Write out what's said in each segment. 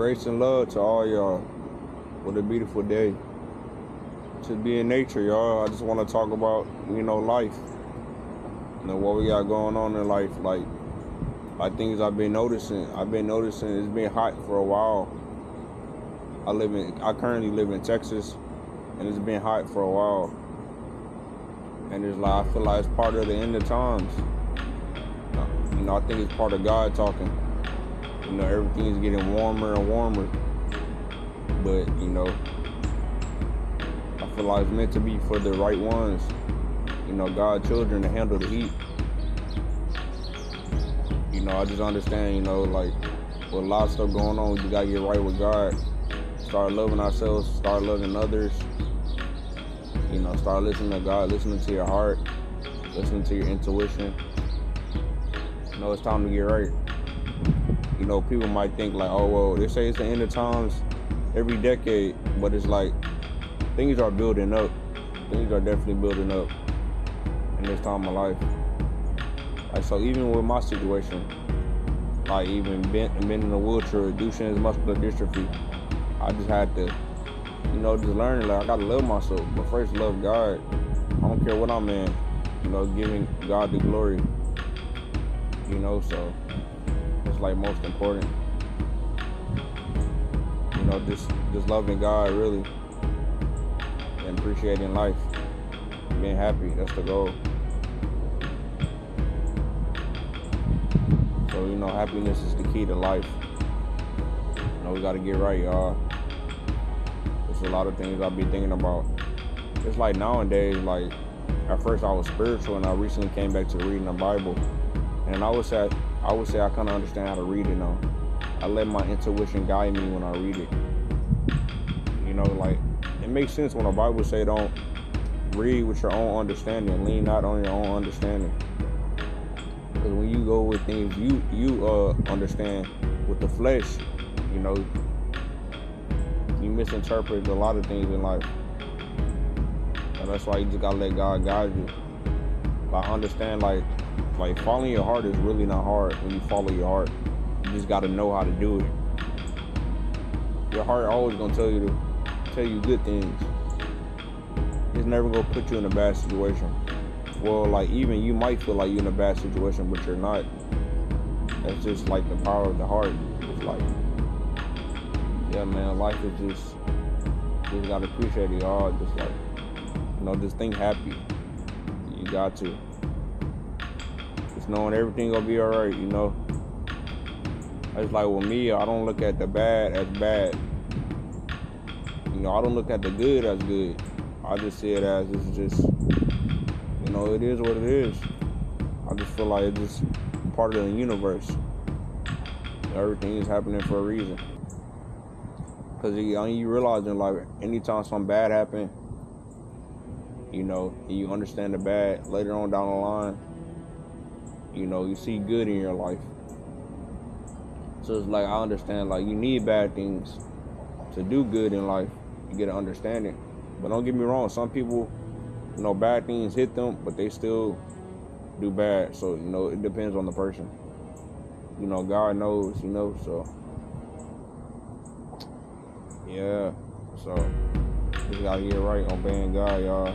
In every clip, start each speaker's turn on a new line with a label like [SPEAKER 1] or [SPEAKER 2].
[SPEAKER 1] Grace and love to all y'all. What a beautiful day to be in nature, y'all. I just want to talk about, life. What we got going on in life. Like things I've been noticing. It's been hot for a while. I currently live in Texas, and it's been hot for a while. And it's like, I feel like it's part of the end of times. I think it's part of God talking. Everything's getting warmer and warmer. But, I feel like it's meant to be for the right ones. God's children to handle the heat. I just understand, with a lot of stuff going on, we just gotta get right with God. Start loving ourselves, start loving others. Start listening to God, listening to your heart, listening to your intuition. It's time to get right. People might think like, oh, well, they say it's the end of times every decade, but it's like things are building up. Things are definitely building up in this time of life. So even with my situation, even being in a wheelchair, Duchenne's muscular dystrophy, I just had to, just learn I gotta love myself, but first love God. I don't care what I'm in, giving God the glory. So it's most important. Just loving God really, and appreciating life, being happy. That's the goal. So happiness is the key to life. We gotta get right, y'all. There's a lot of things I'll be thinking about. It's nowadays, at first I was spiritual, and I recently came back to reading the Bible. And I would say I kind of understand how to read it now. I let my intuition guide me when I read it. It makes sense when the Bible say don't read with your own understanding, lean not on your own understanding. Because when you go with things you understand with the flesh, you misinterpret a lot of things in life. And that's why you just gotta let God guide you. I understand following your heart is really not hard when you follow your heart. You just gotta know how to do it. Your heart always gonna tell you good things. It's never gonna put you in a bad situation. Well, even you might feel like you're in a bad situation, but you're not. That's just the power of the heart. It's yeah, man, life is just gotta appreciate it all. Just think happy. You got to. Just knowing everything gonna be alright, It's with me, I don't look at the bad as bad. I don't look at the good as good. I just see it as it's just, it is what it is. I just feel like it's just part of the universe. Everything is happening for a reason. Because you realizing, anytime something bad happens, you understand the bad later on down the line, you see good in your life. So it's I understand, you need bad things to do good in life. You get an understanding. But don't get me wrong, some people, bad things hit them, but they still do bad. So, it depends on the person. God knows, so. Yeah, so just gotta get right on obeying God, y'all.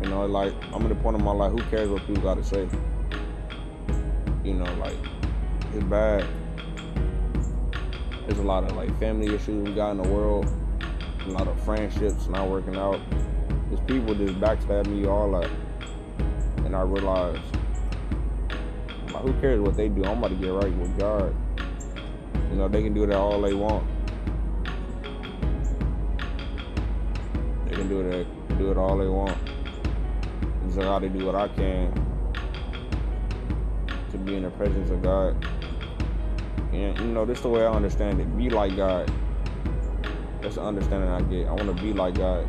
[SPEAKER 1] I'm at the point in my life, who cares what people gotta say? It's bad. There's a lot of family issues we got in the world, a lot of friendships not working out. There's people just backstab me all that. And I realized, who cares what they do? I'm about to get right with God. They can do that all they want. They can do it all they want. Just gotta do what I can to be in the presence of God. And this is the way I understand it. Be like God. That's the understanding I get. I want to be like God.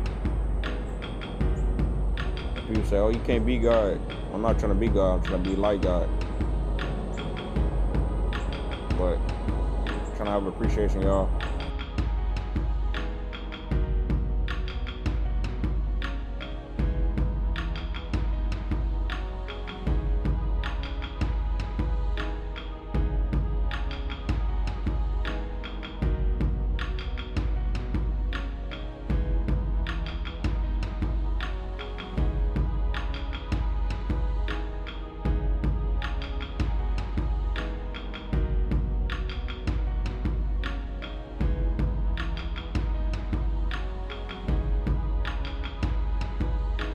[SPEAKER 1] People say, oh, you can't be God. I'm not trying to be God. I'm trying to be like God. But I'm trying to have appreciation, y'all.